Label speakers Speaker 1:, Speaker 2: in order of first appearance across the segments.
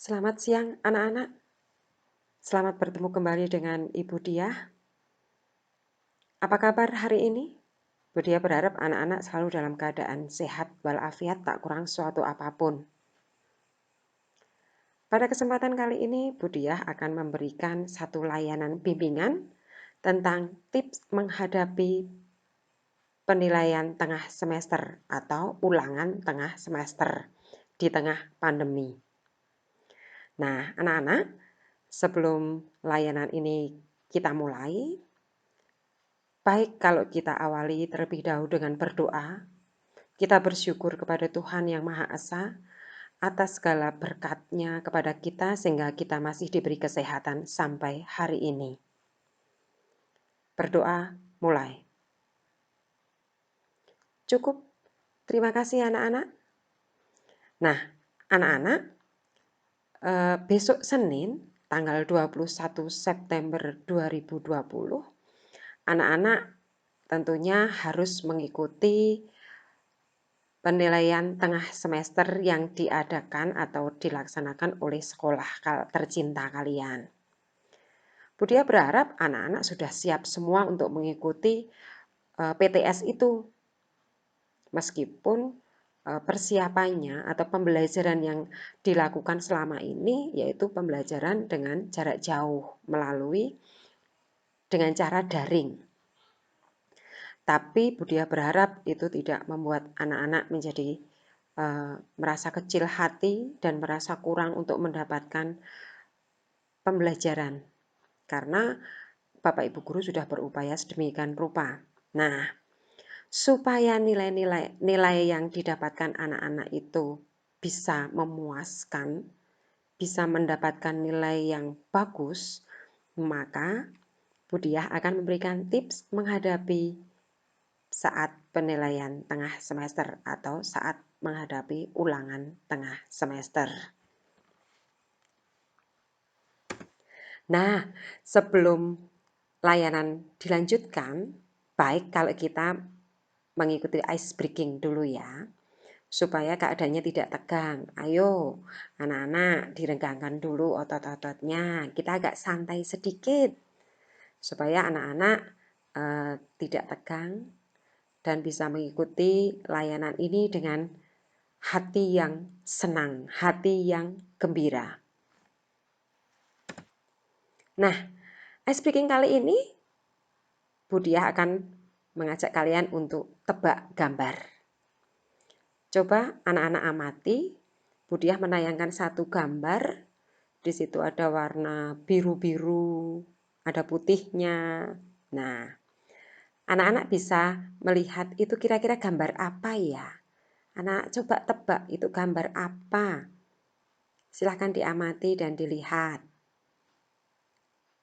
Speaker 1: Selamat siang anak-anak, selamat bertemu kembali dengan Ibu Diah. Apa kabar hari ini? Bu Diah berharap anak-anak selalu dalam keadaan sehat walafiat tak kurang suatu apapun. Pada kesempatan kali ini Bu Diah akan memberikan satu layanan bimbingan tentang tips menghadapi penilaian tengah semester atau ulangan tengah semester di tengah pandemi. Nah, anak-anak, sebelum layanan ini kita mulai, baik kalau kita awali terlebih dahulu dengan berdoa, kita bersyukur kepada Tuhan Yang Maha Esa atas segala berkat-Nya kepada kita sehingga kita masih diberi kesehatan sampai hari ini. Berdoa mulai. Cukup? Terima kasih anak-anak. Nah, anak-anak, besok Senin tanggal 21 September 2020, anak-anak tentunya harus mengikuti penilaian tengah semester yang diadakan atau dilaksanakan oleh sekolah tercinta kalian. Bu Diah berharap anak-anak sudah siap semua untuk mengikuti PTS itu. Meskipun persiapannya atau pembelajaran yang dilakukan selama ini yaitu pembelajaran dengan jarak jauh melalui dengan cara daring. Tapi Bu Diah berharap itu tidak membuat anak-anak menjadi merasa kecil hati dan merasa kurang untuk mendapatkan pembelajaran. Karena Bapak Ibu Guru sudah berupaya sedemikian rupa. Nah, supaya nilai yang didapatkan anak-anak itu bisa memuaskan, bisa mendapatkan nilai yang bagus, maka Bu Diah akan memberikan tips menghadapi saat penilaian tengah semester atau saat menghadapi ulangan tengah semester. Nah, sebelum layanan dilanjutkan, baik kalau kita mengikuti ice breaking dulu ya, supaya keadaannya tidak tegang. Ayo, anak-anak diregangkan dulu otot-ototnya, kita agak santai sedikit, supaya anak-anak tidak tegang dan bisa mengikuti layanan ini dengan hati yang senang, hati yang gembira. Nah, ice breaking kali ini Bu Diah akan mengajak kalian untuk tebak gambar. Coba anak-anak amati, Bu Diah menayangkan satu gambar, di situ ada warna biru-biru, ada putihnya. Nah, anak-anak bisa melihat itu kira-kira gambar apa ya? Anak coba tebak itu gambar apa? Silahkan diamati dan dilihat.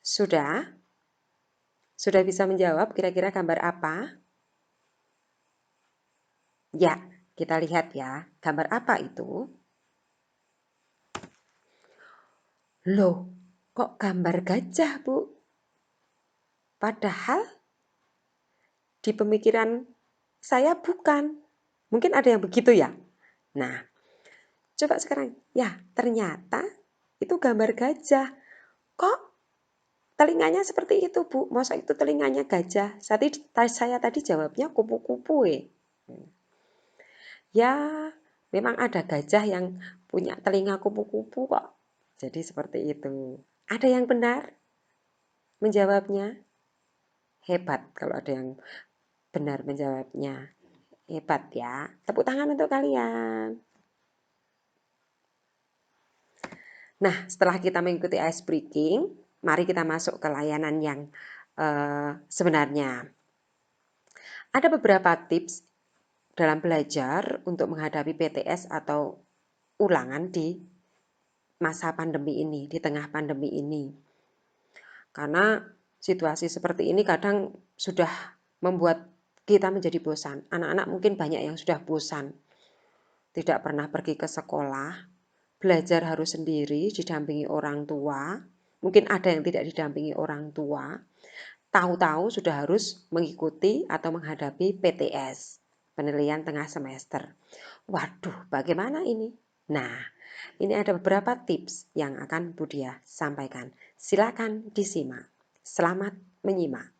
Speaker 1: Sudah? Sudah bisa menjawab kira-kira gambar apa? Ya, kita lihat ya. Gambar apa itu? Loh, kok gambar gajah, Bu? Padahal di pemikiran saya bukan. Mungkin ada yang begitu ya? Nah, coba sekarang. Ya, ternyata itu gambar gajah. Kok telinganya seperti itu, Bu? Masa itu telinganya gajah? Saya tadi jawabnya kupu-kupu. Ya, memang ada gajah yang punya telinga kupu-kupu kok. Jadi seperti itu. Ada yang benar menjawabnya? Hebat kalau ada yang benar menjawabnya. Hebat ya. Tepuk tangan untuk kalian. Nah, setelah kita mengikuti ice breaking, mari kita masuk ke layanan yang sebenarnya. Ada beberapa tips dalam belajar untuk menghadapi PTS atau ulangan di masa pandemi ini, di tengah pandemi ini. Karena situasi seperti ini kadang sudah membuat kita menjadi bosan. Anak-anak mungkin banyak yang sudah bosan. Tidak pernah pergi ke sekolah, belajar harus sendiri, didampingi orang tua. Mungkin ada yang tidak didampingi orang tua. Tahu-tahu sudah harus mengikuti atau menghadapi PTS, penilaian tengah semester. Waduh, bagaimana ini? Nah, ini ada beberapa tips yang akan Budia sampaikan. Silakan disimak. Selamat menyimak.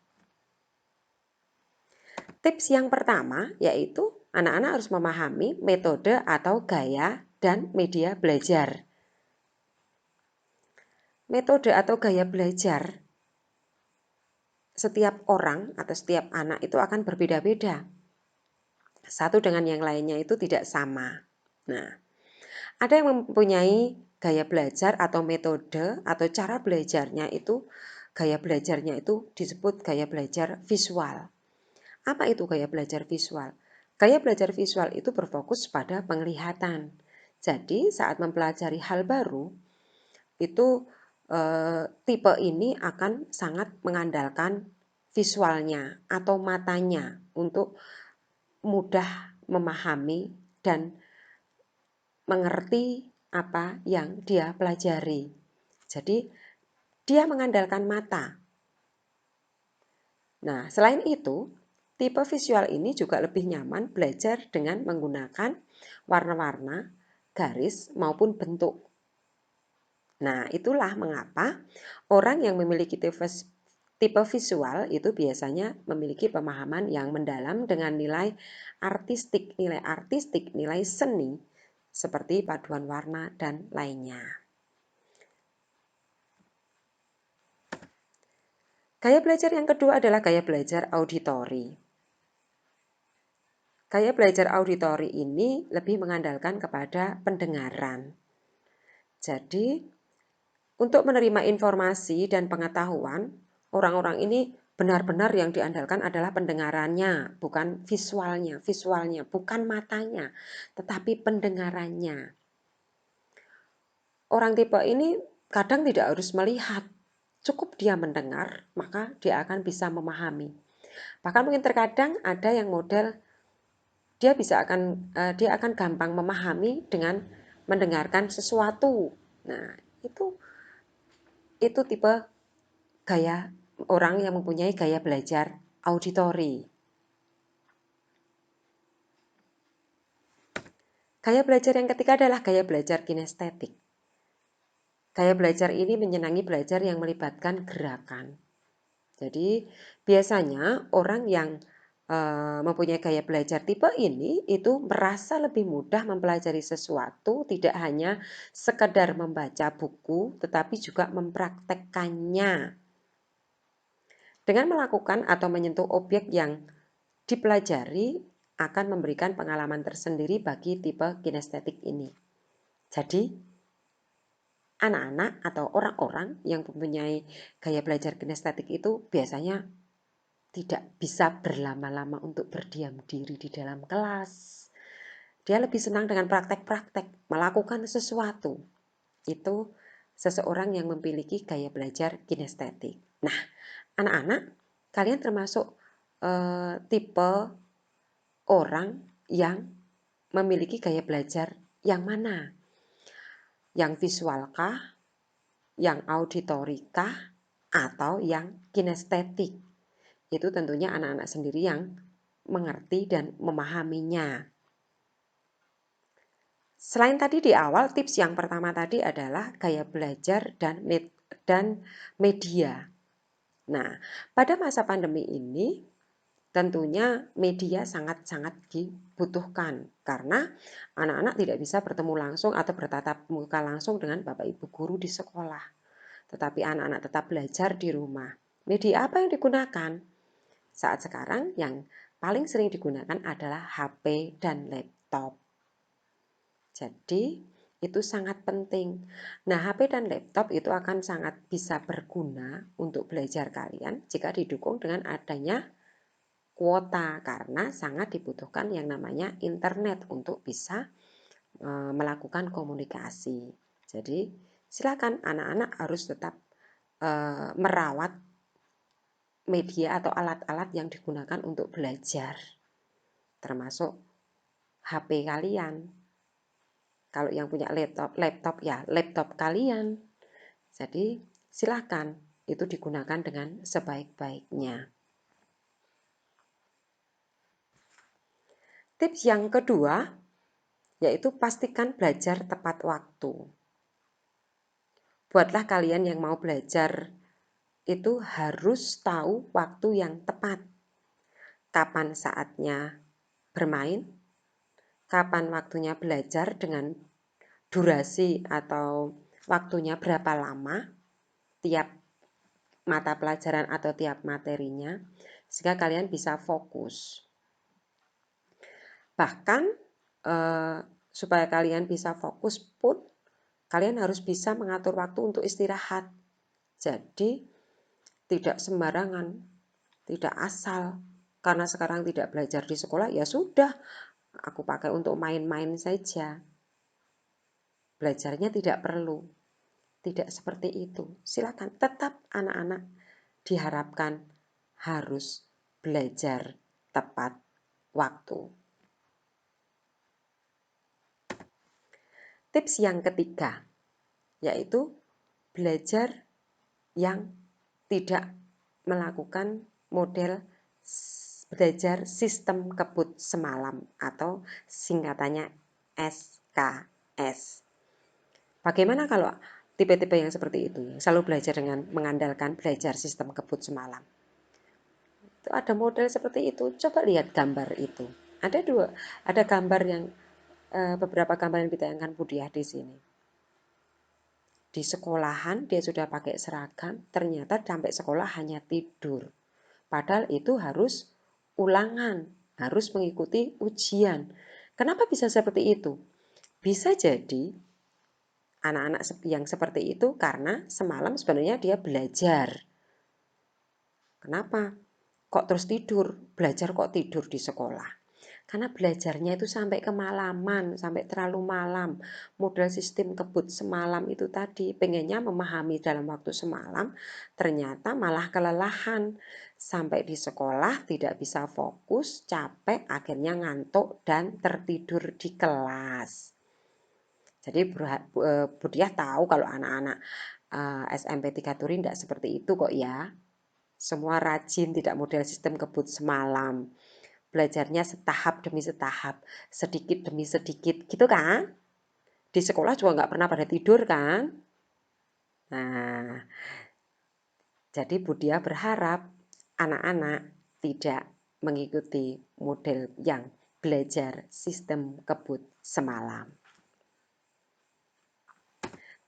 Speaker 1: Tips yang pertama yaitu anak-anak harus memahami metode atau gaya dan media belajar. Metode atau gaya belajar setiap orang atau setiap anak itu akan berbeda-beda. Satu dengan yang lainnya itu tidak sama. Nah, ada yang mempunyai gaya belajar atau metode atau cara belajarnya itu, gaya belajarnya itu disebut gaya belajar visual. Apa itu gaya belajar visual? Gaya belajar visual itu berfokus pada penglihatan. Jadi saat mempelajari hal baru, itu tipe ini akan sangat mengandalkan visualnya atau matanya untuk mudah memahami dan mengerti apa yang dia pelajari. Jadi dia mengandalkan mata. Nah, selain itu, tipe visual ini juga lebih nyaman belajar dengan menggunakan warna-warna, garis maupun bentuk. Nah, itulah mengapa orang yang memiliki tipe visual itu biasanya memiliki pemahaman yang mendalam dengan nilai artistik, nilai seni seperti paduan warna dan lainnya. Gaya belajar yang kedua adalah gaya belajar auditori. Gaya belajar auditori ini lebih mengandalkan kepada pendengaran. Jadi, untuk menerima informasi dan pengetahuan, orang-orang ini benar-benar yang diandalkan adalah pendengarannya, bukan visualnya, bukan matanya, tetapi pendengarannya. Orang tipe ini kadang tidak harus melihat, cukup dia mendengar, maka dia akan bisa memahami. Bahkan mungkin terkadang ada yang model dia akan gampang memahami dengan mendengarkan sesuatu. Nah, itu tipe gaya orang yang mempunyai gaya belajar auditori. Gaya belajar yang ketiga adalah gaya belajar kinestetik. Gaya belajar ini menyenangi belajar yang melibatkan gerakan. Jadi biasanya orang yang mempunyai gaya belajar tipe ini itu merasa lebih mudah mempelajari sesuatu, tidak hanya sekedar membaca buku tetapi juga mempraktekkannya. Dengan melakukan atau menyentuh objek yang dipelajari akan memberikan pengalaman tersendiri bagi tipe kinestetik ini. Jadi anak-anak atau orang-orang yang mempunyai gaya belajar kinestetik itu biasanya tidak bisa berlama-lama untuk berdiam diri di dalam kelas. Dia lebih senang dengan praktek-praktek, melakukan sesuatu. Itu seseorang yang memiliki gaya belajar kinestetik. Nah, anak-anak, kalian termasuk tipe orang yang memiliki gaya belajar yang mana? Yang visualkah? Yang auditorikah? Atau yang kinestetik? Itu tentunya anak-anak sendiri yang mengerti dan memahaminya. Selain tadi di awal, tips yang pertama tadi adalah gaya belajar dan media. Nah, pada masa pandemi ini tentunya media sangat-sangat dibutuhkan karena anak-anak tidak bisa bertemu langsung atau bertatap muka langsung dengan Bapak Ibu guru di sekolah. Tetapi anak-anak tetap belajar di rumah. Media apa yang digunakan? Saat sekarang yang paling sering digunakan adalah HP dan laptop. Jadi itu sangat penting. Nah, HP dan laptop itu akan sangat bisa berguna untuk belajar kalian jika didukung dengan adanya kuota karena sangat dibutuhkan yang namanya internet untuk bisa melakukan komunikasi. Jadi silakan anak-anak harus tetap merawat media atau alat-alat yang digunakan untuk belajar, termasuk HP kalian. Kalau yang punya laptop ya laptop kalian. Jadi silakan itu digunakan dengan sebaik-baiknya. Tips yang kedua yaitu pastikan belajar tepat waktu. Buatlah kalian yang mau belajar itu harus tahu waktu yang tepat. Kapan saatnya bermain, kapan waktunya belajar dengan durasi atau waktunya berapa lama tiap mata pelajaran atau tiap materinya, sehingga kalian bisa fokus. Bahkan supaya kalian bisa fokus pun kalian harus bisa mengatur waktu untuk istirahat. Jadi tidak sembarangan, tidak asal. Karena sekarang tidak belajar di sekolah, ya sudah, aku pakai untuk main-main saja. Belajarnya tidak perlu. Tidak seperti itu. Silakan, tetap anak-anak diharapkan harus belajar tepat waktu. Tips yang ketiga, yaitu belajar yang tidak melakukan model belajar sistem kebut semalam atau singkatannya SKS. Bagaimana kalau tipe-tipe yang seperti itu, yang selalu belajar dengan mengandalkan belajar sistem kebut semalam? Itu ada model seperti itu. Coba lihat gambar itu. Ada gambar yang beberapa gambar yang ditayangkan Budiah di sini. Di sekolahan dia sudah pakai seragam, ternyata sampai sekolah hanya tidur. Padahal itu harus ulangan, harus mengikuti ujian. Kenapa bisa seperti itu? Bisa jadi anak-anak yang seperti itu karena semalam sebenarnya dia belajar. Kenapa? Kok terus tidur? Belajar kok tidur di sekolah? Karena belajarnya itu sampai kemalaman, sampai terlalu malam. Model sistem kebut semalam itu tadi, pengennya memahami dalam waktu semalam, ternyata malah kelelahan. Sampai di sekolah tidak bisa fokus, capek, akhirnya ngantuk dan tertidur di kelas. Jadi Budiah tahu kalau anak-anak SMP 3 Turi tidak seperti itu kok ya. Semua rajin, tidak model sistem kebut semalam. Belajarnya setahap demi setahap, sedikit demi sedikit, gitu kan? Di sekolah juga nggak pernah pada tidur kan? Nah, jadi Budiah berharap anak-anak tidak mengikuti model yang belajar sistem kebut semalam.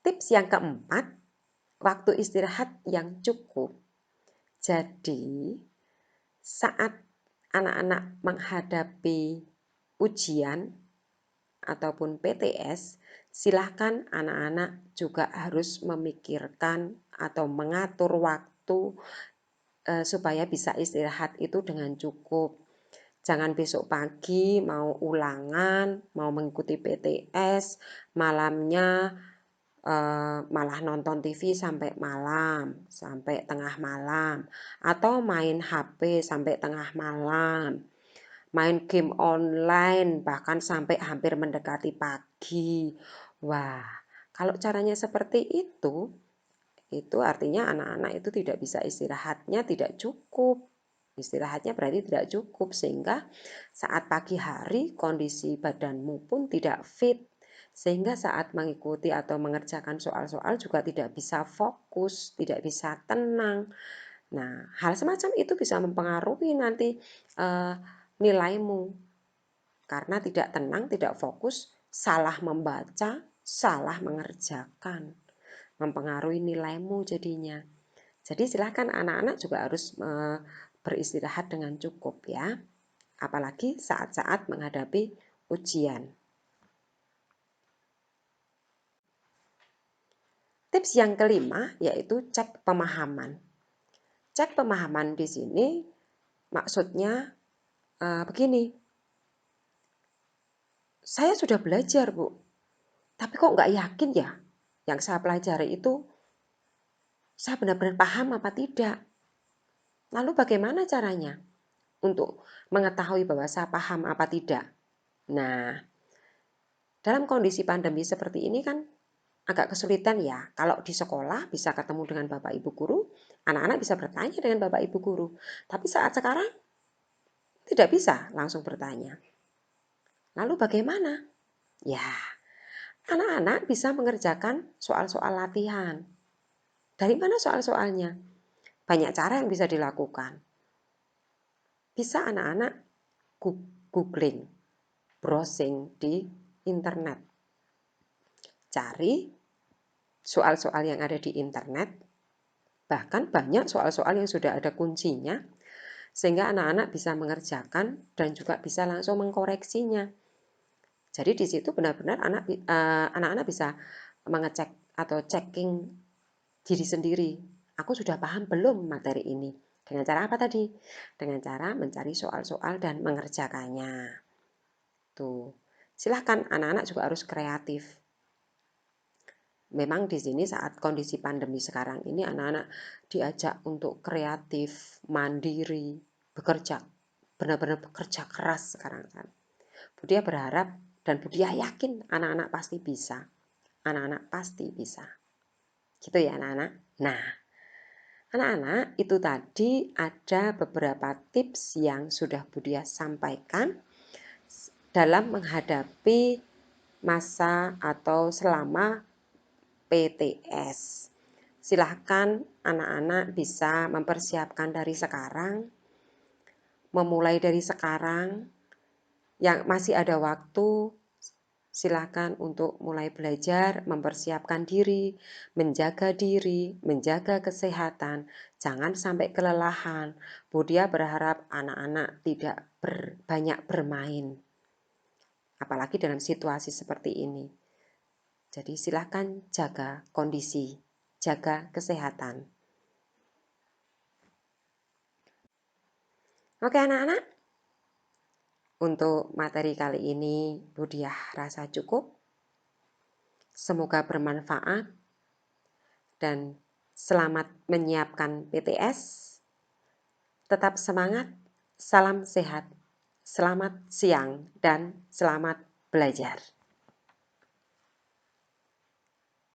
Speaker 1: Tips yang keempat, waktu istirahat yang cukup. Jadi, saat anak-anak menghadapi ujian ataupun PTS, silahkan anak-anak juga harus memikirkan atau mengatur waktu supaya bisa istirahat itu dengan cukup. Jangan besok pagi mau ulangan, mau mengikuti PTS, malamnya malah nonton TV sampai malam, sampai tengah malam, atau main HP sampai tengah malam, main game online bahkan sampai hampir mendekati pagi. Wah, kalau caranya seperti itu artinya anak-anak itu tidak bisa istirahatnya tidak cukup. Istirahatnya berarti tidak cukup sehingga saat pagi hari kondisi badanmu pun tidak fit. Sehingga saat mengikuti atau mengerjakan soal-soal juga tidak bisa fokus, tidak bisa tenang. Nah, hal semacam itu bisa mempengaruhi nanti nilaimu. Karena tidak tenang, tidak fokus, salah membaca, salah mengerjakan. Mempengaruhi nilaimu jadinya. Jadi silakan anak-anak juga harus beristirahat dengan cukup ya. Apalagi saat-saat menghadapi ujian. Tips yang kelima yaitu cek pemahaman. Cek pemahaman di sini maksudnya begini. Saya sudah belajar, Bu. Tapi kok nggak yakin ya yang saya pelajari itu saya benar-benar paham apa tidak. Lalu bagaimana caranya untuk mengetahui bahwa saya paham apa tidak? Nah, dalam kondisi pandemi seperti ini kan agak kesulitan ya. Kalau di sekolah bisa ketemu dengan Bapak Ibu guru, anak-anak bisa bertanya dengan Bapak Ibu guru. Tapi saat sekarang tidak bisa langsung bertanya. Lalu bagaimana? Ya, anak-anak bisa mengerjakan soal-soal latihan. Dari mana soal-soalnya? Banyak cara yang bisa dilakukan. Bisa anak-anak googling, browsing di internet. Cari soal-soal yang ada di internet, bahkan banyak soal-soal yang sudah ada kuncinya, sehingga anak-anak bisa mengerjakan dan juga bisa langsung mengkoreksinya. Jadi di situ benar-benar anak-anak bisa mengecek atau checking diri sendiri. Aku sudah paham belum materi ini? Dengan cara apa tadi? Dengan cara mencari soal-soal dan mengerjakannya. Tuh, silahkan anak-anak juga harus kreatif. Memang di sini saat kondisi pandemi sekarang ini anak-anak diajak untuk kreatif, mandiri, bekerja, benar-benar bekerja keras sekarang kan. Budia berharap dan Budia yakin anak-anak pasti bisa. Anak-anak pasti bisa. Gitu ya anak-anak. Nah, anak-anak itu tadi ada beberapa tips yang sudah Budia sampaikan dalam menghadapi masa atau selama PTS. Silahkan anak-anak bisa mempersiapkan dari sekarang, memulai dari sekarang, yang masih ada waktu, silakan untuk mulai belajar, mempersiapkan diri, menjaga kesehatan, jangan sampai kelelahan. Budia berharap anak-anak tidak banyak bermain, apalagi dalam situasi seperti ini. Jadi silakan jaga kondisi, jaga kesehatan. Oke anak-anak, untuk materi kali ini Budia rasa cukup. Semoga bermanfaat dan selamat menyiapkan PTS. Tetap semangat, salam sehat, selamat siang, dan selamat belajar.